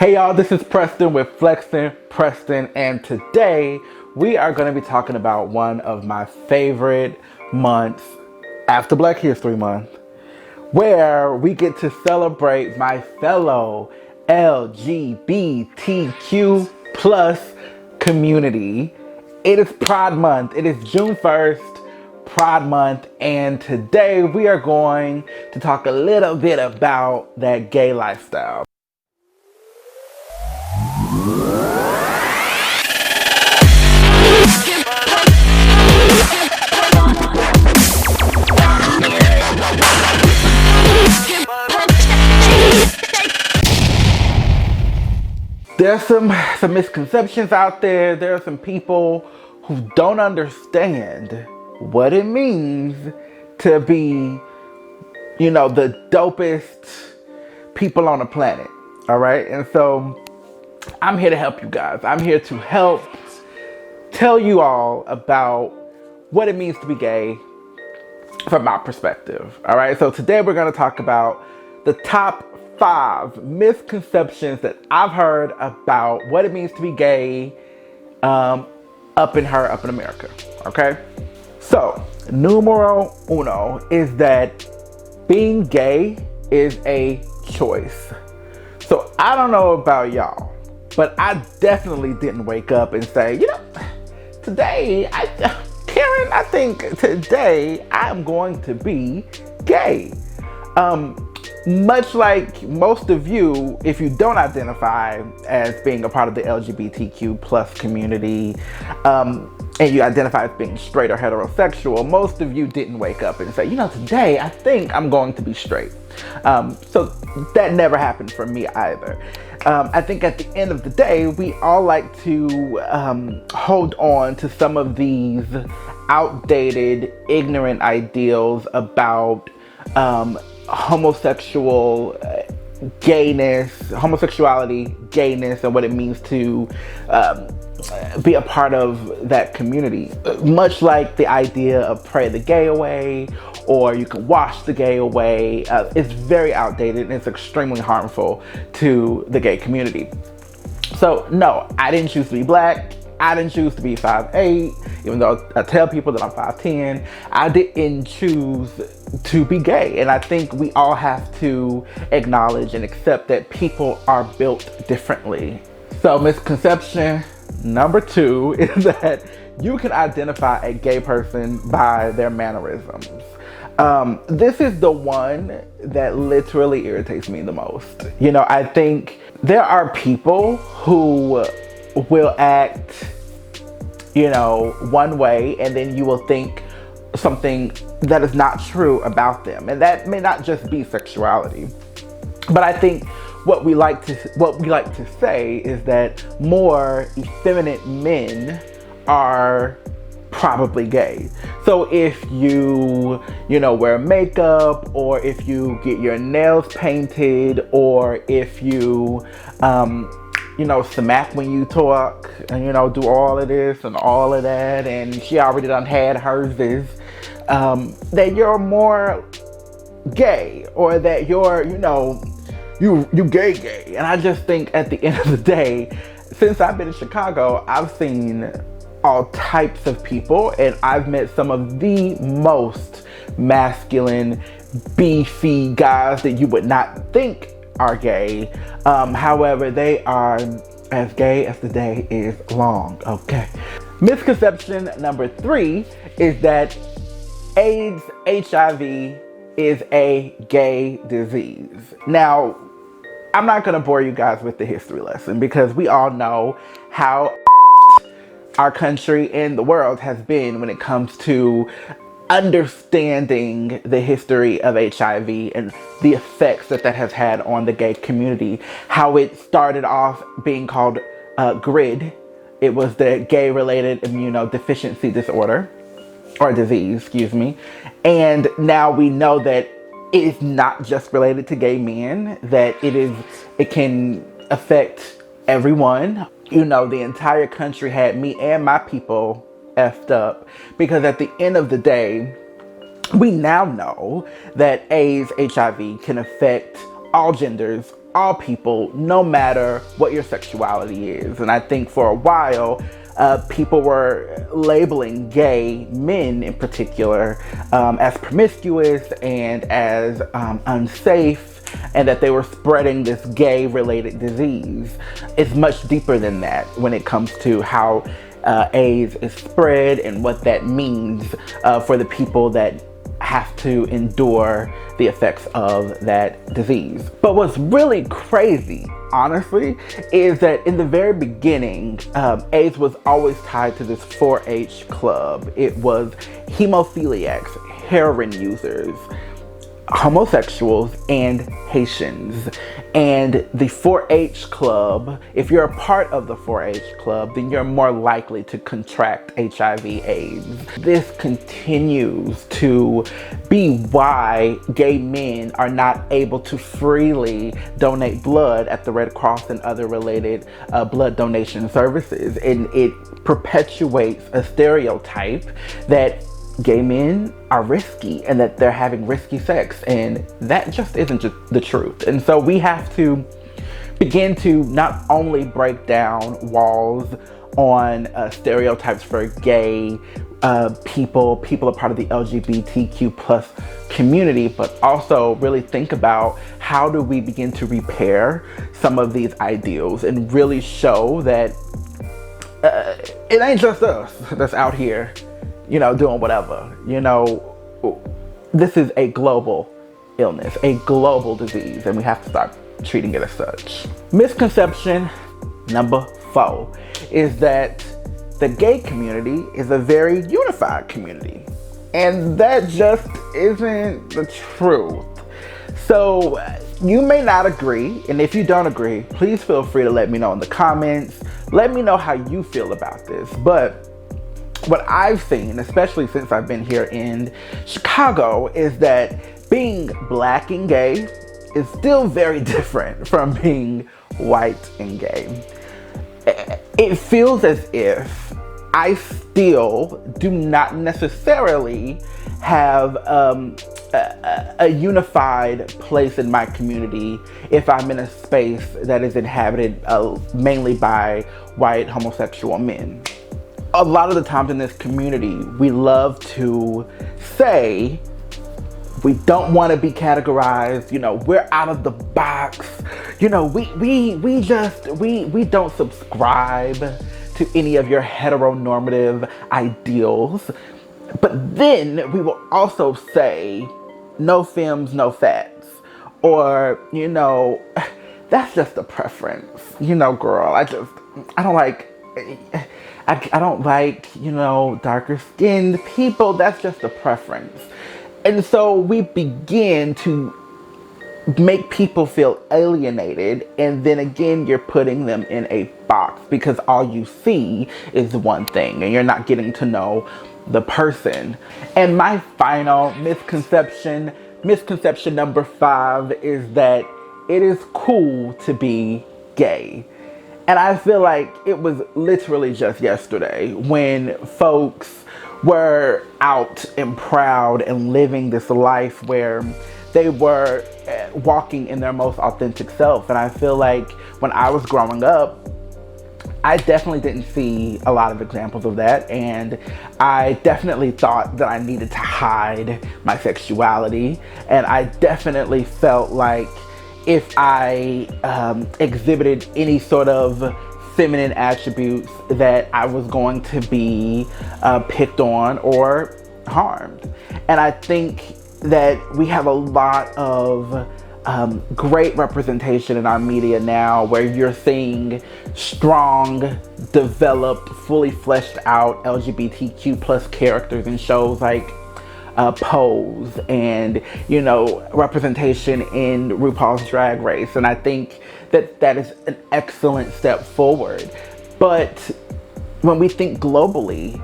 Hey y'all, this is Preston with Flexin Preston, and today we are going to be talking about one of my favorite months after Black History Month, where we get to celebrate my fellow LGBTQ plus community. It is Pride Month. It is June 1st, Pride Month, and today we are going to talk a little bit about that gay lifestyle. There's some misconceptions out there. There are some people who don't understand what it means to be, the dopest people on the planet. All right. And so I'm here to help you guys. I'm here to help tell you all about what it means to be gay from my perspective. All right. So today we're going to talk about the top 5 misconceptions that I've heard about what it means to be gay up in America. Okay. So numero uno is that being gay is a choice. So I don't know about y'all, but I definitely didn't wake up and say, today, Karen, I think today I'm going to be gay. Much like most of you, if you don't identify as being a part of the LGBTQ plus community, and you identify as being straight or heterosexual, most of you didn't wake up and say, today I think I'm going to be straight. So that never happened for me either. I think at the end of the day, we all like to hold on to some of these outdated, ignorant ideals about homosexuality, gayness, and what it means to be a part of that community. Much like the idea of pray the gay away, or you can wash the gay away. It's very outdated and it's extremely harmful to the gay community. So no, I didn't choose to be black. I didn't choose to be 5'8", even though I tell people that I'm 5'10". I didn't choose to be gay. And I think we all have to acknowledge and accept that people are built differently. So misconception number 2 is that you can identify a gay person by their mannerisms. This is the one that literally irritates me the most. I think there are people who will act, one way, and then you will think something that is not true about them. And that may not just be sexuality. But I think what we like to say is that more effeminate men are probably gay. So if you wear makeup, or if you get your nails painted, or if you smack when you talk, and do all of this and all of that, and she already done had hers, that you're more gay, or that you're you gay. And I just think at the end of the day, since I've been in Chicago, I've seen all types of people, and I've met some of the most masculine, beefy guys that you would not think are gay. However, they are as gay as the day is long. Okay. Misconception number 3 is that AIDS, HIV is a gay disease. Now, I'm not going to bore you guys with the history lesson, because we all know how our country and the world has been when it comes to understanding the history of HIV and the effects that has had on the gay community. How it started off being called GRID. It was the gay-related immunodeficiency disorder, or disease, excuse me. And now we know that it is not just related to gay men, that it can affect everyone. The entire country had me and my people effed up, because at the end of the day, we now know that AIDS, HIV can affect all genders, all people, no matter what your sexuality is. And I think for a while, people were labeling gay men in particular as promiscuous and as unsafe, and that they were spreading this gay-related disease. It's much deeper than that when it comes to how AIDS is spread and what that means for the people that have to endure the effects of that disease. But what's really crazy, honestly, is that in the very beginning, AIDS was always tied to this 4-H club. It was hemophiliacs, heroin users, homosexuals, and Haitians. And the 4-H club, if you're a part of the 4-H club, then you're more likely to contract HIV/AIDS. This continues to be why gay men are not able to freely donate blood at the Red Cross and other related blood donation services. And it perpetuates a stereotype that gay men are risky and that they're having risky sex, and that just isn't the truth. And so we have to begin to not only break down walls on stereotypes for gay people a part of the LGBTQ plus community, but also really think about how do we begin to repair some of these ideals and really show that it ain't just us that's out here, you know, doing whatever. You know, this is a global illness, a global disease, and we have to start treating it as such. Misconception number 4 is that the gay community is a very unified community, and that just isn't the truth. So you may not agree, and if you don't agree, please feel free to let me know in the comments. Let me know how you feel about this. But what I've seen, especially since I've been here in Chicago, is that being Black and gay is still very different from being white and gay. It feels as if I still do not necessarily have a unified place in my community if I'm in a space that is inhabited mainly by white homosexual men. A lot of the times in this community, we love to say we don't want to be categorized, you know, we're out of the box, you know, we don't subscribe to any of your heteronormative ideals. But then we will also say no femmes, no fats, or, you know, that's just a preference, you know, girl, I don't like, I don't like, you know, darker skinned people. That's just a preference. And so we begin to make people feel alienated, and then again you're putting them in a box because all you see is one thing and you're not getting to know the person. And my final misconception number 5, is that it is cool to be gay. And I feel like it was literally just yesterday when folks were out and proud and living this life where they were walking in their most authentic self. And I feel like when I was growing up, I definitely didn't see a lot of examples of that. And I definitely thought that I needed to hide my sexuality. And I definitely felt like if I exhibited any sort of feminine attributes, that I was going to be picked on or harmed. And I think that we have a lot of great representation in our media now, where you're seeing strong, developed, fully fleshed out LGBTQ plus characters in shows like Pose, and, you know, representation in RuPaul's Drag Race. And I think that that is an excellent step forward. But when we think globally,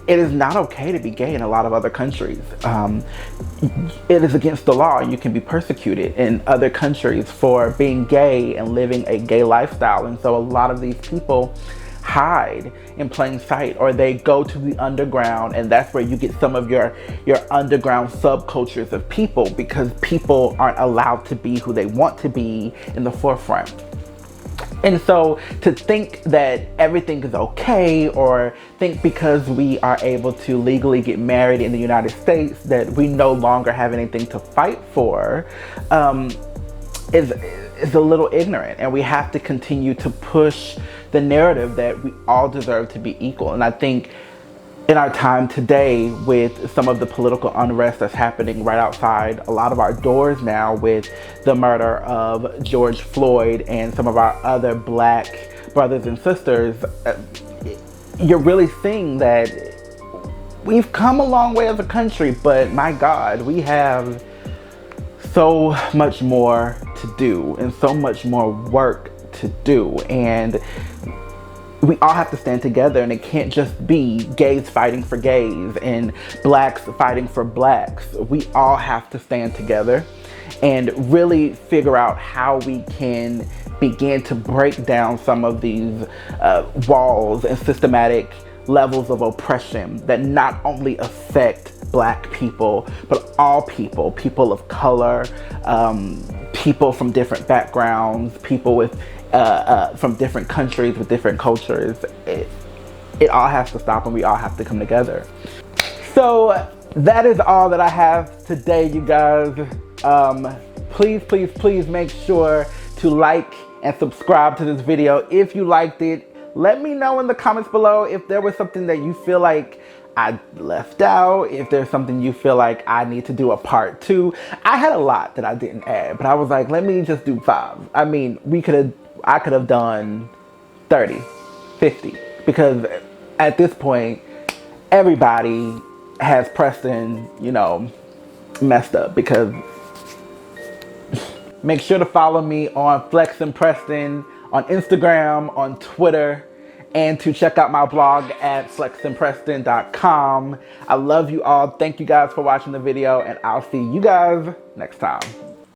it is not okay to be gay in a lot of other countries. It is against the law. You can be persecuted in other countries for being gay and living a gay lifestyle. And so a lot of these people hide in plain sight, or they go to the underground, and that's where you get some of your underground subcultures of people, because people aren't allowed to be who they want to be in the forefront. And so to think that everything is okay, or think because we are able to legally get married in the United States that we no longer have anything to fight for, is a little ignorant. And we have to continue to push the narrative that we all deserve to be equal. And I think in our time today, with some of the political unrest that's happening right outside a lot of our doors now, with the murder of George Floyd and some of our other Black brothers and sisters, you're really seeing that we've come a long way as a country, but my God, we have so much more to do and so much more work to do. And we all have to stand together, and it can't just be gays fighting for gays and Blacks fighting for Blacks. We all have to stand together and really figure out how we can begin to break down some of these walls and systematic levels of oppression that not only affect Black people, but all people, people of color, people from different backgrounds, people with from different countries with different cultures. It all has to stop, and we all have to come together. So that is all that I have today, you guys. Please make sure to like and subscribe to this video if you liked it. Let me know in the comments below if there was something that you feel like I left out, if there's something you feel like I need to do a part 2. I had a lot that I didn't add, but I was like, let me just do 5. I mean, I could have done 30, 50, because at this point, everybody has Preston, messed up. Because make sure to follow me on Flexin Preston on Instagram, on Twitter, and to check out my blog at flexinpreston.com. I love you all. Thank you guys for watching the video, and I'll see you guys next time.